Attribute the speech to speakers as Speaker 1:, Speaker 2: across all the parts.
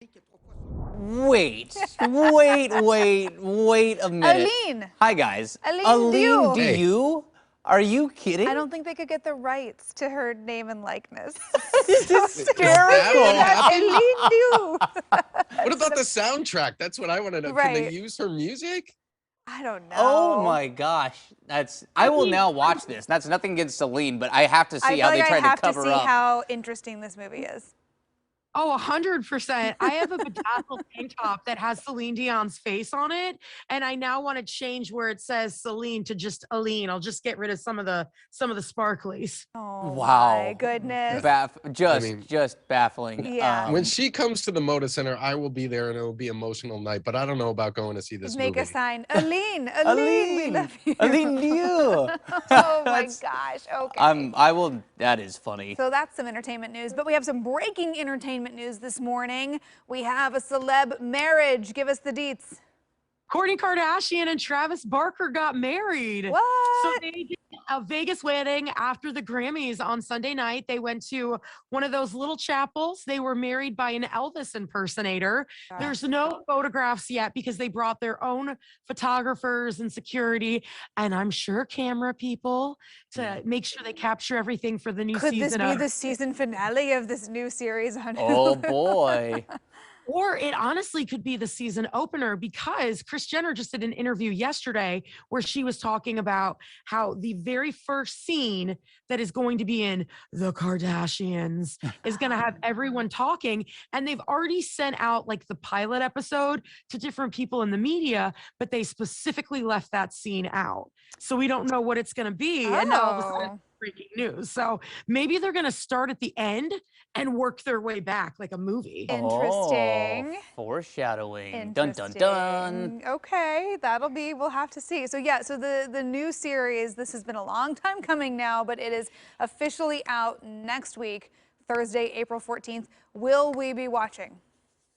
Speaker 1: Wait a minute.
Speaker 2: Aline.
Speaker 1: Hi, guys.
Speaker 2: Aline
Speaker 1: do you? Are you kidding?
Speaker 2: I don't think they could get the rights to her name and likeness.
Speaker 1: It's
Speaker 3: hysterical.
Speaker 2: Aline Dion.
Speaker 3: What about the soundtrack? That's what I want to know. Can they
Speaker 2: Right.
Speaker 3: use her music?
Speaker 2: I don't know.
Speaker 1: Oh my gosh. I will now watch this. That's nothing against Celine, but I have to see how they tried to cover
Speaker 2: I have to see
Speaker 1: up.
Speaker 2: how interesting this movie is.
Speaker 4: Oh, 100%. I have a bedazzled tank top that has Celine Dion's face on it, and I now want to change where it says Celine to just Aline. I'll just get rid of some of the sparklies.
Speaker 2: Oh
Speaker 1: Wow.
Speaker 2: my goodness.
Speaker 1: Just baffling.
Speaker 2: Yeah.
Speaker 3: When she comes to the Moda Center, I will be there, and it will be an emotional night. But I don't know about going to see this
Speaker 2: Make
Speaker 3: movie.
Speaker 2: a sign. Aline, we love you.
Speaker 1: Aline, do you?
Speaker 2: Oh my gosh. Okay.
Speaker 1: I will. That is funny.
Speaker 2: So that's some entertainment news, but we have some breaking entertainment news this morning. We have a celeb marriage. Give us the deets.
Speaker 4: Kourtney Kardashian and Travis Barker got married.
Speaker 2: What?
Speaker 4: So they did a Vegas wedding after the Grammys on Sunday night. They went to one of those little chapels. They were married by an Elvis impersonator. There's no photographs yet because they brought their own photographers and security, and I'm sure camera people to make sure they capture everything for the new season.
Speaker 2: Could this be the season finale of this new series on Hulu?
Speaker 1: Oh boy.
Speaker 4: Or it honestly could be the season opener because Kris Jenner just did an interview yesterday where she was talking about how the very first scene that is going to be in The Kardashians is going to have everyone talking. And they've already sent out like the pilot episode to different people in the media, but they specifically left that scene out. So we don't know what it's going to be. And now all of a sudden, breaking news. So maybe they're going to start at the end and work their way back like a movie.
Speaker 2: Interesting.
Speaker 1: Oh, foreshadowing.
Speaker 2: Interesting.
Speaker 1: Dun, dun, dun.
Speaker 2: Okay, we'll have to see. So yeah, so the new series, this has been a long time coming now, but it is officially out next week, Thursday, April 14th. Will we be watching?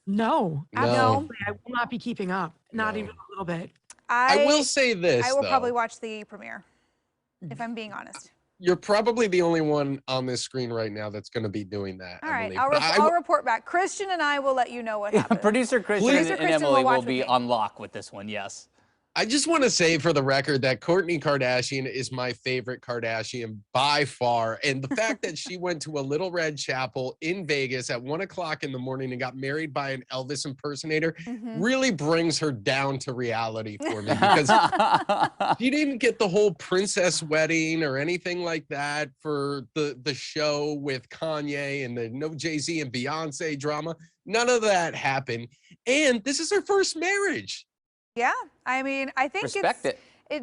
Speaker 4: No, absolutely. I will not be keeping up. Not even a little bit.
Speaker 3: I will say this,
Speaker 2: I will
Speaker 3: though.
Speaker 2: probably watch the premiere, if I'm being honest.
Speaker 3: You're probably the only one on this screen right now that's going to be doing that.
Speaker 2: All right, I'll report back. Christian and I will let you know what happens.
Speaker 1: Producer Christian and Emily will be
Speaker 2: me.
Speaker 1: on lock with this one, yes.
Speaker 3: I just want to say for the record that Kourtney Kardashian is my favorite Kardashian by far. And the fact that she went to a little red chapel in Vegas at 1 o'clock in the morning and got married by an Elvis impersonator really brings her down to reality for me because she didn't get the whole princess wedding or anything like that for the show with Kanye and the no Jay-Z and Beyonce drama. None of that happened. And this is her first marriage.
Speaker 2: Yeah, I mean, I think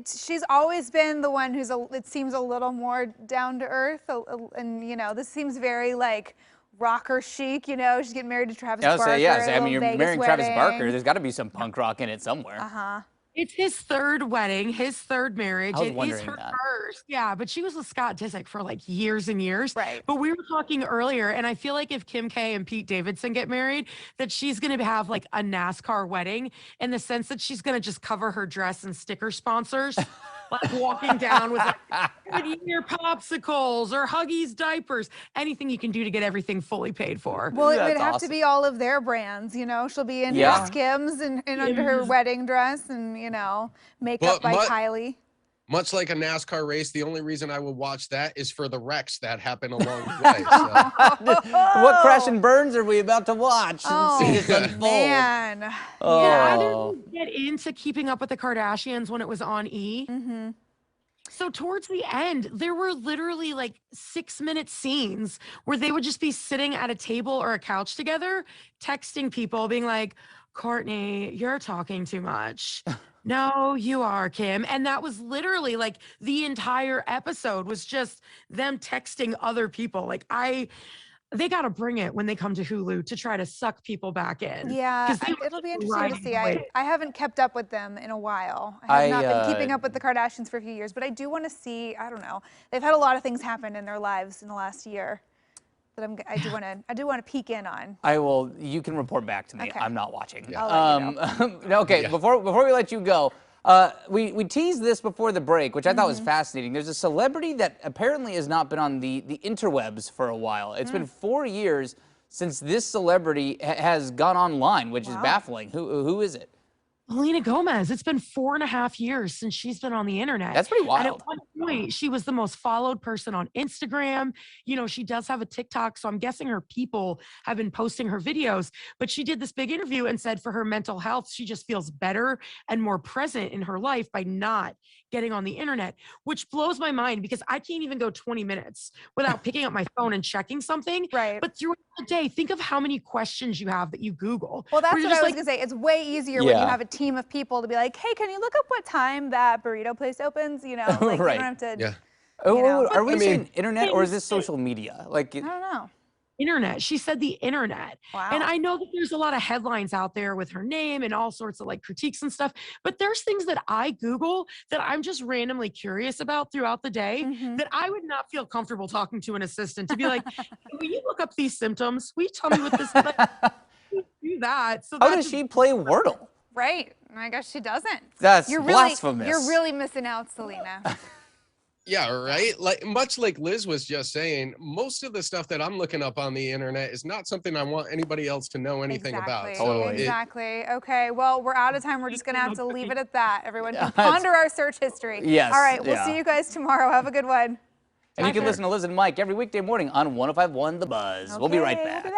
Speaker 2: she's always been the one who's it seems a little more down to earth, and you know, this seems very like rocker chic. You know, she's getting married to Travis Barker.
Speaker 1: Say yes. I mean, you're
Speaker 2: Vegas
Speaker 1: marrying
Speaker 2: wedding.
Speaker 1: Travis Barker. There's got to be some punk rock in it somewhere.
Speaker 4: It's his third wedding, his third marriage.
Speaker 1: I was
Speaker 4: It
Speaker 1: wondering
Speaker 4: is her
Speaker 1: that.
Speaker 4: first. Yeah, but she was with Scott Disick for like years and years.
Speaker 2: Right.
Speaker 4: But we were talking earlier, and I feel like if Kim K and Pete Davidson get married, that she's going to have like a NASCAR wedding in the sense that she's going to just cover her dress and sticker sponsors. Like walking down with like Goodyear popsicles or Huggies diapers, anything you can do to get everything fully paid for.
Speaker 2: Well, it would have to be all of their brands, you know. She'll be in her Skims and under her wedding dress, and you know, makeup by Kylie.
Speaker 3: Much like a NASCAR race, the only reason I would watch that is for the wrecks that happen along the way. So.
Speaker 1: What crash and burns are we about to watch?
Speaker 2: Oh,
Speaker 1: see this unfold?
Speaker 2: Man.
Speaker 1: Oh.
Speaker 4: Yeah, I didn't get into Keeping Up with the Kardashians when it was on E! So towards the end, there were literally like 6-minute scenes where they would just be sitting at a table or a couch together, texting people, being like, Kourtney, you're talking too much. No, you are, Kim. And that was literally like the entire episode was just them texting other people. Like they got to bring it when they come to Hulu to try to suck people back in.
Speaker 2: Yeah, it'll be interesting to see. I haven't kept up with them in a while. I have not been keeping up with the Kardashians for a few years, but I do want to see, I don't know. They've had a lot of things happen in their lives in the last year that I do want to peek in on.
Speaker 1: You can report back to me.
Speaker 2: Okay.
Speaker 1: I'm not watching.
Speaker 2: I'll let you know.
Speaker 1: Okay, before we let you go, we teased this before the break, which I thought was fascinating. There's a celebrity that apparently has not been on the interwebs for a while. It's been 4 years since this celebrity has gone online, which is
Speaker 2: Wow.
Speaker 1: baffling. Who is it?
Speaker 4: Selena Gomez. It's been 4.5 years since she's been on the internet.
Speaker 1: That's pretty
Speaker 4: And at
Speaker 1: wild.
Speaker 4: one point, she was the most followed person on Instagram. You know, she does have a TikTok, so I'm guessing her people have been posting her videos. But she did this big interview and said for her mental health, she just feels better and more present in her life by not getting on the internet, which blows my mind because I can't even go 20 minutes without picking up my phone and checking something.
Speaker 2: Right.
Speaker 4: But throughout the day, think of how many questions you have that you Google.
Speaker 2: Well, that's
Speaker 4: where
Speaker 2: what
Speaker 4: you're
Speaker 2: I
Speaker 4: just
Speaker 2: was
Speaker 4: like,
Speaker 2: gonna say. It's way easier when you
Speaker 1: Yeah.
Speaker 2: have a team of people to be like, hey, can you look up what time that burrito place opens? You know, like you
Speaker 1: Right.
Speaker 2: don't have to.
Speaker 3: Yeah.
Speaker 1: Oh,
Speaker 2: know.
Speaker 1: are we
Speaker 3: I mean-
Speaker 1: saying internet or is this
Speaker 4: things-
Speaker 1: social media? Like,
Speaker 2: I don't know.
Speaker 4: internet. She said the internet.
Speaker 2: Wow.
Speaker 4: And I know that there's a lot of headlines out there with her name and all sorts of like critiques and stuff, but there's things that I Google that I'm just randomly curious about throughout the day
Speaker 2: Mhm.
Speaker 4: that I would not feel comfortable talking to an assistant to be like, will you look up these symptoms? Will you tell me what this is? Like, do that. So
Speaker 1: how
Speaker 4: that
Speaker 1: does
Speaker 4: just-
Speaker 1: she play Wordle?
Speaker 2: Right. I guess she doesn't.
Speaker 1: That's
Speaker 2: You're
Speaker 1: blasphemous.
Speaker 2: You're really missing out, Selena.
Speaker 3: Yeah, right. Like much like Liz was just saying, most of the stuff that I'm looking up on the internet is not something I want anybody else to know anything about. So
Speaker 1: Totally.
Speaker 2: Exactly. Okay. Well, we're out of time. We're just gonna have to leave it at that. Everyone can ponder our search history.
Speaker 1: Yes,
Speaker 2: All right. We'll
Speaker 1: yeah.
Speaker 2: see you guys tomorrow. Have a good one.
Speaker 1: And you can listen to Liz and Mike every weekday morning on 105.1 The Buzz. We'll be right
Speaker 2: Okay,
Speaker 1: back.
Speaker 2: We'll be back.